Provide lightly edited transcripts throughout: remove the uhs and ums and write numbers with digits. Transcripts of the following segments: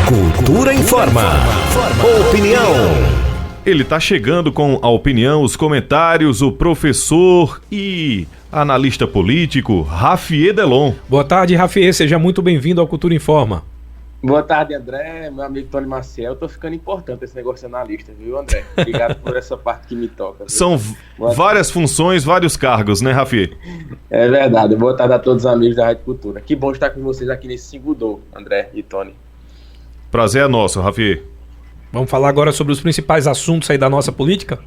Cultura Informa. Opinião. Ele está chegando com a opinião, os comentários, o professor e analista político, Rafiê Delon. Boa tarde, Rafiê. Seja muito bem-vindo ao Cultura Informa. Boa tarde, André, meu amigo Tony Maciel. Tô ficando importante esse negócio de analista, viu, André? Obrigado por essa parte que me toca. Viu? São várias funções, vários cargos, né, Rafiê? É verdade. Boa tarde a todos os amigos da Rádio Cultura. Que bom estar com vocês aqui nesse Segundou, André e Tony. Prazer é nosso, Rafiê. Vamos falar agora sobre os principais assuntos aí da nossa política?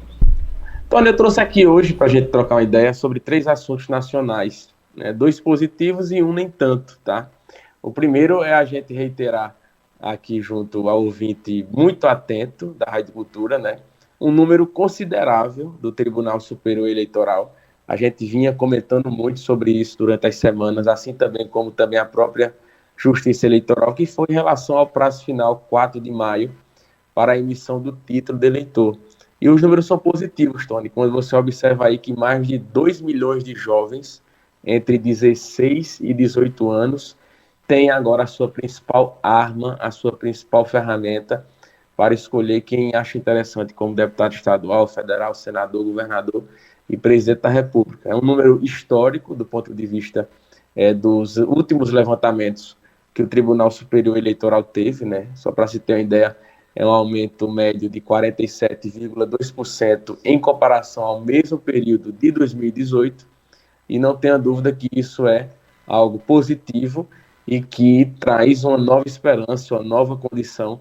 Tony, eu trouxe aqui hoje para a gente trocar uma ideia sobre 3 assuntos nacionais, né? 2 positivos e um nem tanto, tá? O primeiro é a gente reiterar aqui junto ao ouvinte muito atento da Rádio Cultura, né? Um número considerável do Tribunal Superior Eleitoral. A gente vinha comentando muito sobre isso durante as semanas, assim também como também a própria Justiça Eleitoral, que foi em relação ao prazo final 4 de maio para a emissão do título de eleitor. E os números são positivos, Tony, quando você observa aí que mais de 2 milhões de jovens entre 16 e 18 anos tem agora a sua principal arma, a sua principal ferramenta para escolher quem acha interessante como deputado estadual, federal, senador, governador e presidente da República. É um número histórico do ponto de vista dos últimos levantamentos que o Tribunal Superior Eleitoral teve, né? Só para se ter uma ideia, é um aumento médio de 47,2% em comparação ao mesmo período de 2018, e não tenha dúvida que isso é algo positivo e que traz uma nova esperança, uma nova condição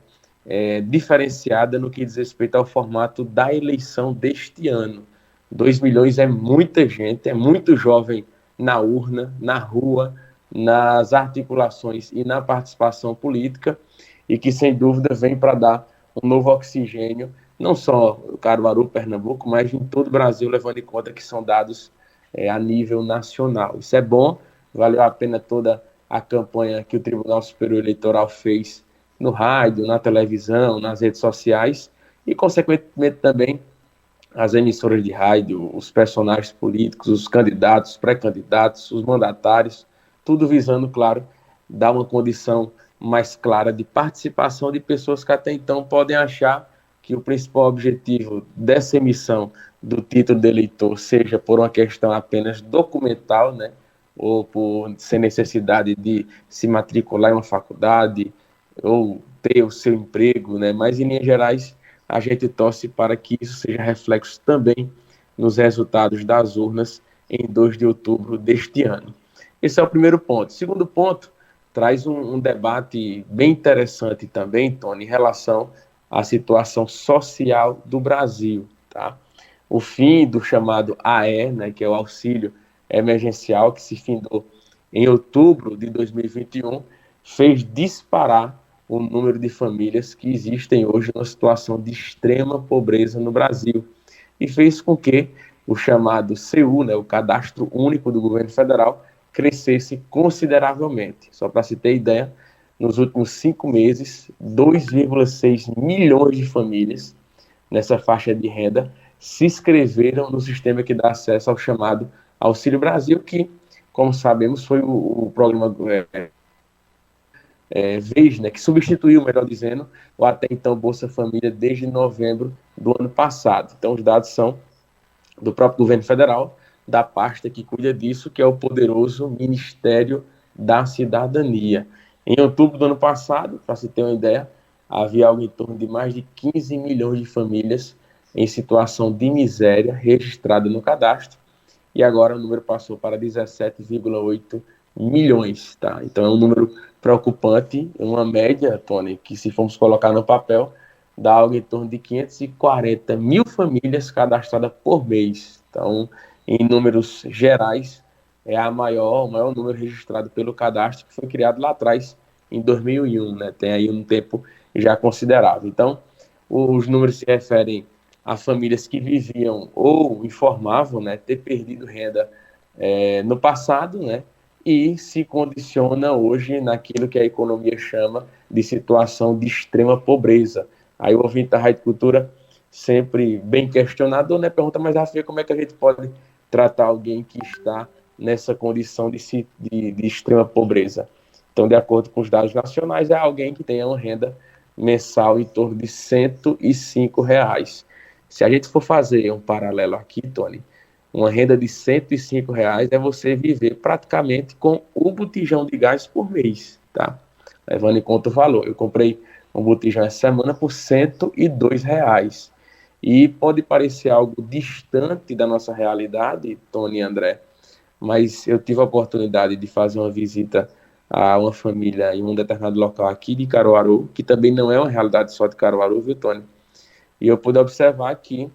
diferenciada no que diz respeito ao formato da eleição deste ano. 2 milhões é muita gente, é muito jovem na urna, na rua, nas articulações e na participação política, e que sem dúvida vem para dar um novo oxigênio, não só no Caruaru, Pernambuco, mas em todo o Brasil, levando em conta que são dados a nível nacional. Isso é bom, valeu a pena toda a campanha que o Tribunal Superior Eleitoral fez no rádio, na televisão, nas redes sociais, e consequentemente também as emissoras de rádio, os personagens políticos, os candidatos, pré-candidatos, os mandatários, tudo visando, claro, dar uma condição mais clara de participação de pessoas que até então podem achar que o principal objetivo dessa emissão do título de eleitor seja por uma questão apenas documental, né, ou por sem necessidade de se matricular em uma faculdade ou ter o seu emprego, né, mas em linhas gerais a gente torce para que isso seja reflexo também nos resultados das urnas em 2 de outubro deste ano. Esse é o primeiro ponto. Segundo ponto, traz um debate bem interessante também, Tony, em relação à situação social do Brasil, tá? O fim do chamado AE, né, que é o auxílio emergencial, que se findou em outubro de 2021, fez disparar o número de famílias que existem hoje numa situação de extrema pobreza no Brasil, e fez com que o chamado CU, né, o Cadastro Único do Governo Federal, crescesse consideravelmente. Só para se ter ideia, nos últimos 5 meses, 2,6 milhões de famílias nessa faixa de renda se inscreveram no sistema que dá acesso ao chamado Auxílio Brasil, que, como sabemos, foi o programa VES, né, que substituiu, melhor dizendo, o até então Bolsa Família desde novembro do ano passado. Então, os dados são do próprio governo federal, da pasta que cuida disso, que é o poderoso Ministério da Cidadania. Em outubro do ano passado, para se ter uma ideia, havia algo em torno de mais de 15 milhões de famílias em situação de miséria registrada no cadastro, e agora o número passou para 17,8 milhões, tá? Então é um número preocupante, uma média, Tony, que se formos colocar no papel, dá algo em torno de 540 mil famílias cadastradas por mês. Então, em números gerais, é o maior número registrado pelo cadastro, que foi criado lá atrás, em 2001, né? Tem aí um tempo já considerável. Então, os números se referem a famílias que viviam ou informavam, né, ter perdido renda no passado, né, e se condiciona hoje naquilo que a economia chama de situação de extrema pobreza. Aí o ouvinte da Rádio Cultura, sempre bem questionador, né, pergunta, mas Rafael, como é que a gente pode tratar alguém que está nessa condição de extrema pobreza? Então, de acordo com os dados nacionais, é alguém que tenha uma renda mensal em torno de R$ 105. Se a gente for fazer um paralelo aqui, Tony, uma renda de R$ 105 é você viver praticamente com um botijão de gás por mês, tá? Levando em conta o valor. Eu comprei um botijão essa semana por R$ 102. E pode parecer algo distante da nossa realidade, Tony e André, mas eu tive a oportunidade de fazer uma visita a uma família em um determinado local aqui de Caruaru, que também não é uma realidade só de Caruaru, viu, Tony? E eu pude observar que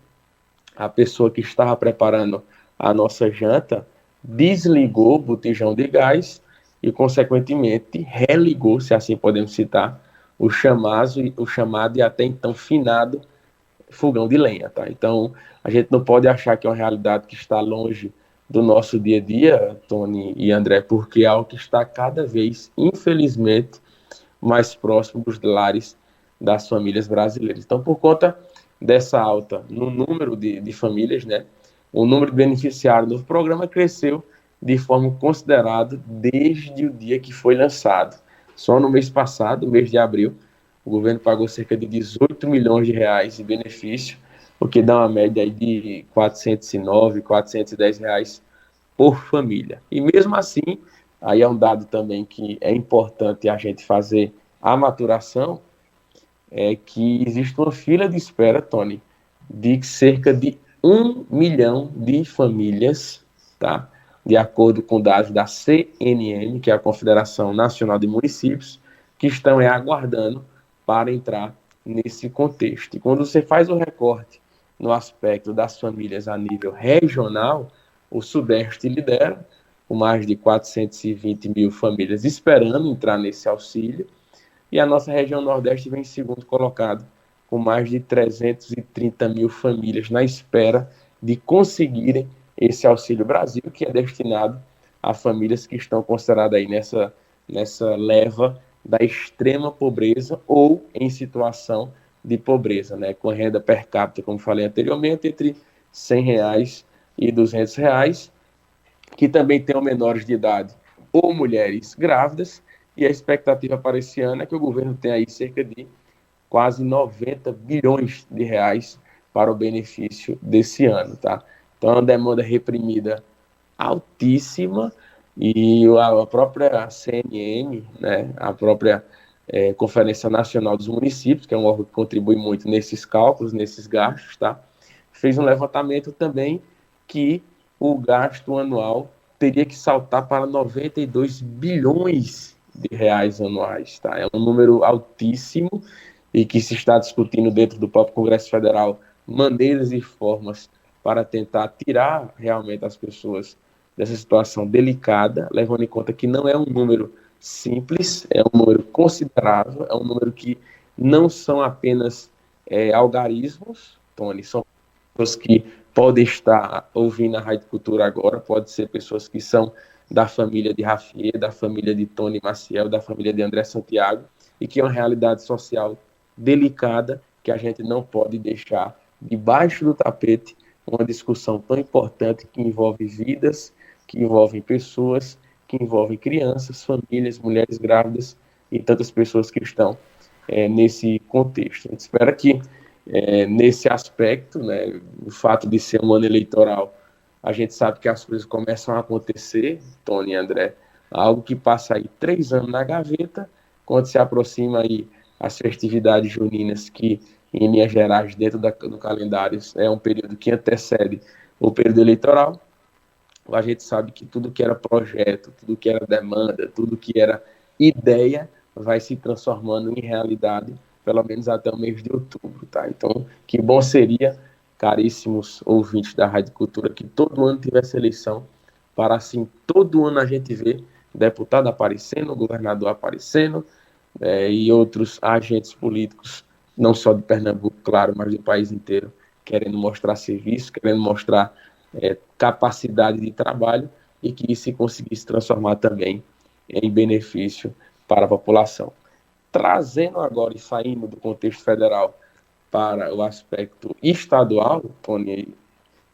a pessoa que estava preparando a nossa janta desligou o botijão de gás e, consequentemente, religou, se assim podemos citar, o chamado e até então finado fogão de lenha, tá? Então, a gente não pode achar que é uma realidade que está longe do nosso dia a dia, Tony e André, porque é algo que está cada vez, infelizmente, mais próximo dos lares das famílias brasileiras. Então, por conta dessa alta no número de famílias, né, o número de beneficiários do programa cresceu de forma considerável desde o dia que foi lançado. Só no mês passado, mês de abril, o governo pagou cerca de R$ 18 milhões de benefício, o que dá uma média aí de R$ 409, R$ 410 por família. E mesmo assim, aí é um dado também que é importante a gente fazer a maturação, é que existe uma fila de espera, Tony, de cerca de 1 milhão de famílias, tá? De acordo com dados da CNN, que é a Confederação Nacional de Municípios, que estão aguardando para entrar nesse contexto. E quando você faz o recorte no aspecto das famílias a nível regional, o Sudeste lidera, com mais de 420 mil famílias esperando entrar nesse auxílio, e a nossa região Nordeste vem em segundo colocado, com mais de 330 mil famílias na espera de conseguirem esse Auxílio Brasil, que é destinado a famílias que estão consideradas aí nessa leva da extrema pobreza ou em situação de pobreza, né? Com renda per capita, como falei anteriormente, entre R$ 100 e R$ 200, que também tenham menores de idade ou mulheres grávidas, e a expectativa para esse ano é que o governo tenha aí cerca de quase 90 bilhões de reais para o benefício desse ano, tá? Então é uma demanda reprimida altíssima, e a própria CNN, né, a própria Conferência Nacional dos Municípios, que é um órgão que contribui muito nesses cálculos, nesses gastos, tá? Fez um levantamento também que o gasto anual teria que saltar para 92 bilhões de reais anuais, tá? É um número altíssimo e que se está discutindo dentro do próprio Congresso Federal maneiras e formas para tentar tirar realmente as pessoas dessa situação delicada, levando em conta que não é um número simples, é um número considerável, é um número que não são apenas algarismos, Tony, são pessoas que podem estar ouvindo a Rádio Cultura agora, pode ser pessoas que são da família de Rafier, da família de Tony Maciel, da família de André Santiago, e que é uma realidade social delicada que a gente não pode deixar debaixo do tapete uma discussão tão importante que envolve vidas, que envolve pessoas, que envolve crianças, famílias, mulheres grávidas e tantas pessoas que estão nesse contexto. A gente espera que nesse aspecto, né, o fato de ser um ano eleitoral, a gente sabe que as coisas começam a acontecer, Tony e André, algo que passa aí 3 anos na gaveta, quando se aproxima aí as festividades juninas, que em linhas gerais, dentro do calendário, é um período que antecede o período eleitoral. A gente sabe que tudo que era projeto, tudo que era demanda, tudo que era ideia, vai se transformando em realidade, pelo menos até o mês de outubro, tá? Então, que bom seria, caríssimos ouvintes da Rádio Cultura, que todo ano tivesse eleição, para assim, todo ano a gente ver deputado aparecendo, governador aparecendo, e outros agentes políticos, não só de Pernambuco, claro, mas do país inteiro, querendo mostrar serviço, querendo mostrar capacidade de trabalho, e que isso conseguisse transformar também em benefício para a população. Trazendo agora e saindo do contexto federal para o aspecto estadual, Tony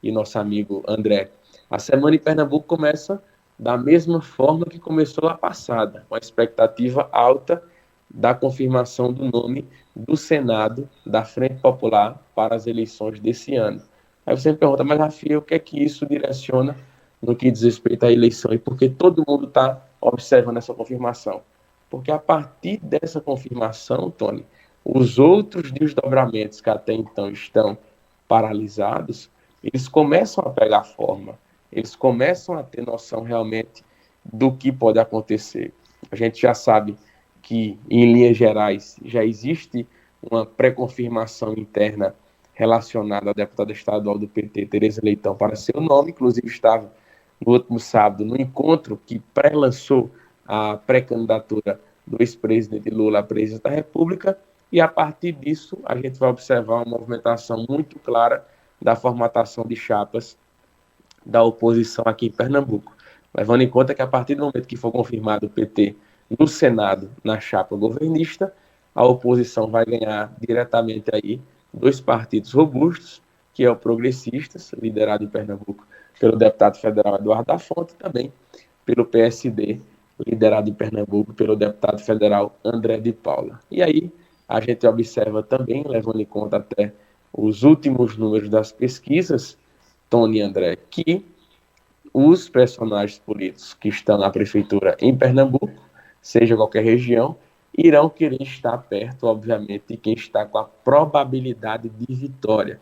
e nosso amigo André, a semana em Pernambuco começa da mesma forma que começou a passada, com a expectativa alta da confirmação do nome do Senado da Frente Popular para as eleições desse ano. Aí você me pergunta, mas Rafael, o que é que isso direciona no que diz respeito à eleição? E por que todo mundo está observando essa confirmação? Porque a partir dessa confirmação, Tony, os outros desdobramentos que até então estão paralisados, eles começam a pegar forma, eles começam a ter noção realmente do que pode acontecer. A gente já sabe que, em linhas gerais, já existe uma pré-confirmação interna relacionada à deputada estadual do PT, Tereza Leitão, para seu nome, inclusive estava no último sábado, no encontro que pré-lançou a pré-candidatura do ex-presidente Lula à presidência da República, e a partir disso a gente vai observar uma movimentação muito clara da formatação de chapas da oposição aqui em Pernambuco, levando em conta que a partir do momento que for confirmado o PT no Senado, na chapa governista, a oposição vai ganhar diretamente aí 2 partidos robustos, que é o Progressistas, liderado em Pernambuco pelo deputado federal Eduardo da Fonte, e também pelo PSD, liderado em Pernambuco pelo deputado federal André de Paula. E aí a gente observa também, levando em conta até os últimos números das pesquisas, Tony e André, que os personagens políticos que estão na prefeitura em Pernambuco, seja qualquer região, irão querer estar perto, obviamente, de quem está com a probabilidade de vitória.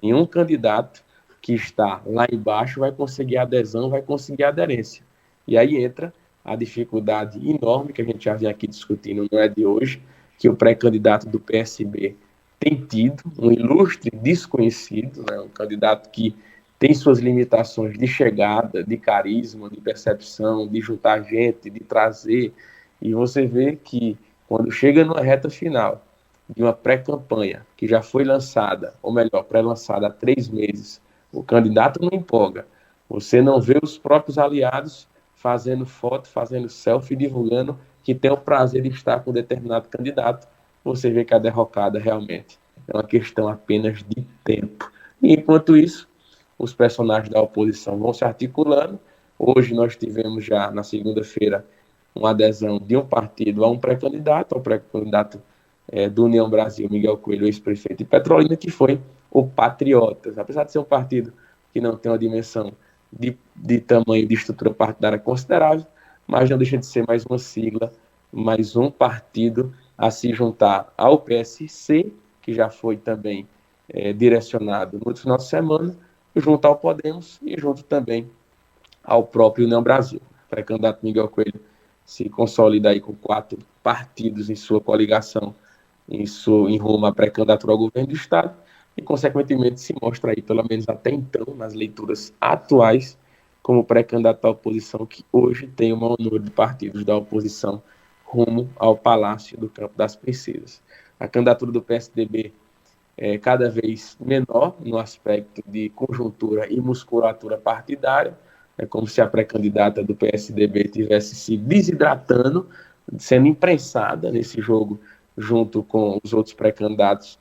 Nenhum candidato que está lá embaixo vai conseguir adesão, vai conseguir aderência. E aí entra a dificuldade enorme que a gente já vem aqui discutindo, não é de hoje, que o pré-candidato do PSB tem tido, um ilustre desconhecido, né, um candidato que tem suas limitações de chegada, de carisma, de percepção, de juntar gente, de trazer. E você vê que quando chega numa reta final de uma pré-campanha que já foi lançada, ou melhor, pré-lançada há 3 meses, o candidato não empolga. Você não vê os próprios aliados fazendo foto, fazendo selfie, divulgando que tem o prazer de estar com determinado candidato. Você vê que a derrocada realmente é uma questão apenas de tempo. E enquanto isso, os personagens da oposição vão se articulando. Hoje nós tivemos já, na segunda-feira, uma adesão de um partido a um pré-candidato, ao pré-candidato do União Brasil, Miguel Coelho, ex-prefeito de Petrolina, que foi o Patriotas. Apesar de ser um partido que não tem uma dimensão de tamanho, de estrutura partidária considerável, mas não deixa de ser mais uma sigla, mais um partido a se juntar ao PSC, que já foi também direcionado no final de semana, junto ao Podemos e junto também ao próprio União Brasil. O pré-candidato Miguel Coelho se consolida aí com 4 partidos em sua coligação, em rumo à pré-candidatura ao governo do Estado, e, consequentemente, se mostra aí, pelo menos até então, nas leituras atuais, como pré-candidato à oposição, que hoje tem o maior número de partidos da oposição rumo ao Palácio do Campo das Princesas. A candidatura do PSDB é cada vez menor no aspecto de conjuntura e musculatura partidária. É como se a pré-candidata do PSDB tivesse se desidratando, sendo imprensada nesse jogo junto com os outros pré-candidatos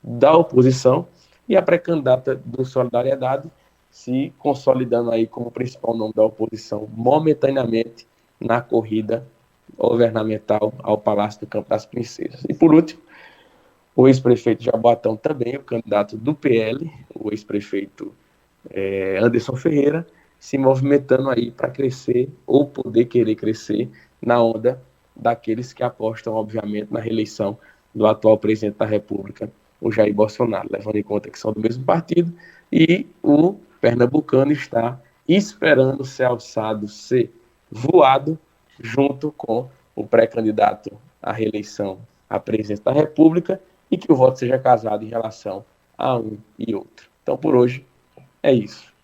da oposição, e a pré-candidata do Solidariedade se consolidando aí como principal nome da oposição momentaneamente na corrida governamental ao Palácio do Campo das Princesas. E por último, o ex-prefeito de Jaboatão também, o candidato do PL, o ex-prefeito Anderson Ferreira, se movimentando aí para crescer ou poder querer crescer na onda daqueles que apostam, obviamente, na reeleição do atual presidente da República, o Jair Bolsonaro, levando em conta que são do mesmo partido, e o pernambucano está esperando ser alçado, ser voado, junto com o pré-candidato à reeleição à presidência da República, e que o voto seja casado em relação a um e outro. Então, por hoje, é isso.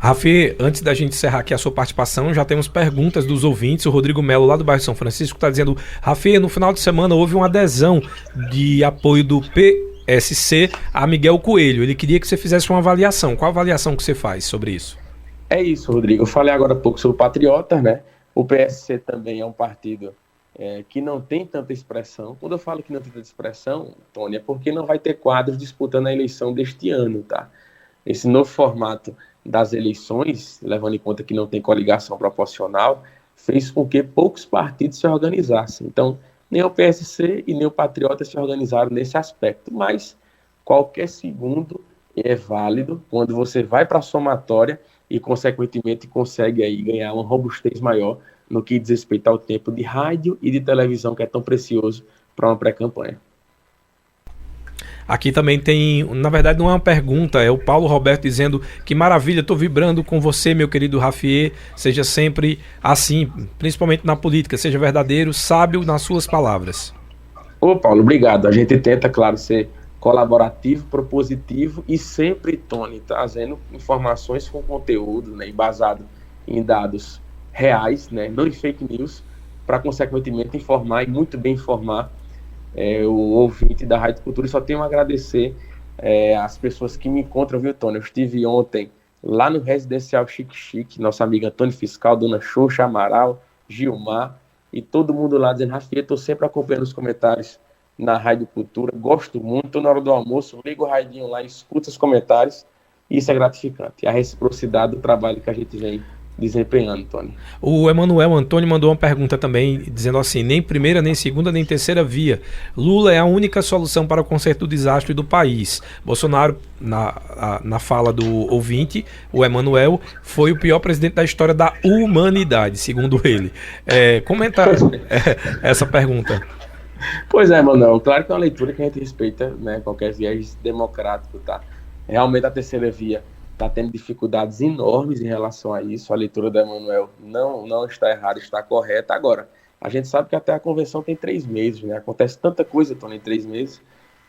Rafi, antes da gente encerrar aqui a sua participação, já temos perguntas dos ouvintes. O Rodrigo Melo, lá do bairro São Francisco, está dizendo: Rafi, no final de semana houve uma adesão de apoio do PSC a Miguel Coelho. Ele queria que você fizesse uma avaliação. Qual a avaliação que você faz sobre isso? É isso, Rodrigo. Eu falei agora há pouco sobre o Patriotas, né? O PSC também é um partido que não tem tanta expressão. Quando eu falo que não tem tanta expressão, Tony, é porque não vai ter quadros disputando a eleição deste ano, tá? Esse novo formato das eleições, levando em conta que não tem coligação proporcional, fez com que poucos partidos se organizassem. Então, nem o PSC e nem o Patriota se organizaram nesse aspecto, mas qualquer segundo é válido quando você vai para a somatória e, consequentemente, consegue aí ganhar uma robustez maior no que diz respeito ao tempo de rádio e de televisão, que é tão precioso para uma pré-campanha. Aqui também tem, na verdade não é uma pergunta, é o Paulo Roberto dizendo que maravilha, estou vibrando com você, meu querido Raffier, seja sempre assim, principalmente na política, seja verdadeiro, sábio nas suas palavras. Ô Paulo, obrigado. A gente tenta, claro, ser colaborativo, propositivo e sempre, Tony, trazendo informações com conteúdo, né, embasado em dados reais, né, não em fake news, para consequentemente informar e muito bem informar o ouvinte da Rádio Cultura. E só tenho a agradecer as pessoas que me encontram, viu, Tony? Eu estive ontem lá no Residencial Chique Chique, nossa amiga Antônio Fiscal, Dona Xoxa, Amaral, Gilmar, e todo mundo lá dizendo: Raffier, estou sempre acompanhando os comentários na Rádio Cultura, gosto muito, estou na hora do almoço, ligo o radinho lá, escuto os comentários, e isso é gratificante. A reciprocidade do trabalho que a gente vem desempenhando, Tony. O Emanuel Antônio mandou uma pergunta também, dizendo assim: nem primeira, nem segunda, nem terceira via. Lula é a única solução para o conserto do desastre do país. Bolsonaro, na fala do ouvinte, o Emanuel, foi o pior presidente da história da humanidade, segundo ele. Comenta essa pergunta. Pois é, Emanuel, claro que é uma leitura que a gente respeita, né, qualquer viés democrático, tá? Realmente a terceira via está tendo dificuldades enormes em relação a isso. A leitura do Emanuel não está errada, está correta. Agora, a gente sabe que até a convenção tem 3 meses, né? Acontece tanta coisa, Tony, em 3 meses.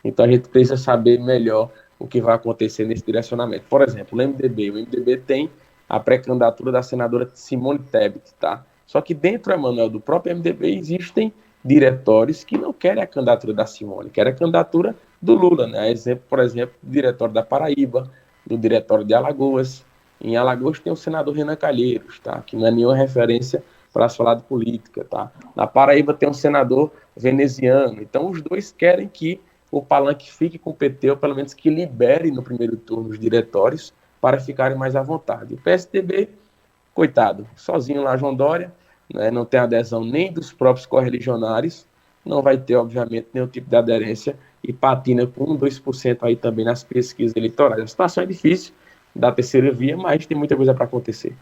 Então a gente precisa saber melhor o que vai acontecer nesse direcionamento. Por exemplo, o MDB tem a pré-candidatura da senadora Simone Tebet, tá? Só que dentro, Emanuel, do próprio MDB existem diretórios que não querem a candidatura da Simone, querem a candidatura do Lula, né? Por exemplo, o diretório da Paraíba, do diretório de Alagoas. Em Alagoas tem o senador Renan Calheiros, tá? Que não é nenhuma referência para se falar de política, tá? Na Paraíba tem um senador veneziano. Então os dois querem que o palanque fique com o PT, ou pelo menos que libere no primeiro turno os diretórios para ficarem mais à vontade. O PSDB, coitado, sozinho lá, João Dória, né, não tem adesão nem dos próprios correligionários, não vai ter, obviamente, nenhum tipo de aderência e patina com 2% aí também nas pesquisas eleitorais. A situação é difícil da terceira via, mas tem muita coisa para acontecer.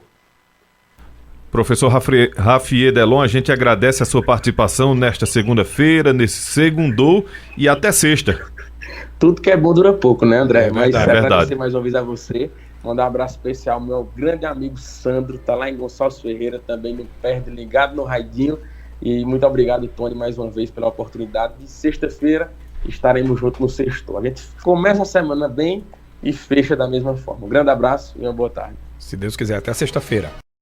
Professor Raffier Delon, a gente agradece a sua participação nesta segunda-feira, nesse segundou e até sexta. Tudo que é bom dura pouco, né, André? Mas agradecer mais uma vez a você. Mandar um abraço especial ao meu grande amigo Sandro, tá lá em Gonçalves Ferreira, também no perde, ligado no radinho. E muito obrigado, Tony, mais uma vez pela oportunidade. De sexta-feira estaremos juntos no Sextou. A gente começa a semana bem e fecha da mesma forma. Um grande abraço e uma boa tarde. Se Deus quiser, até sexta-feira.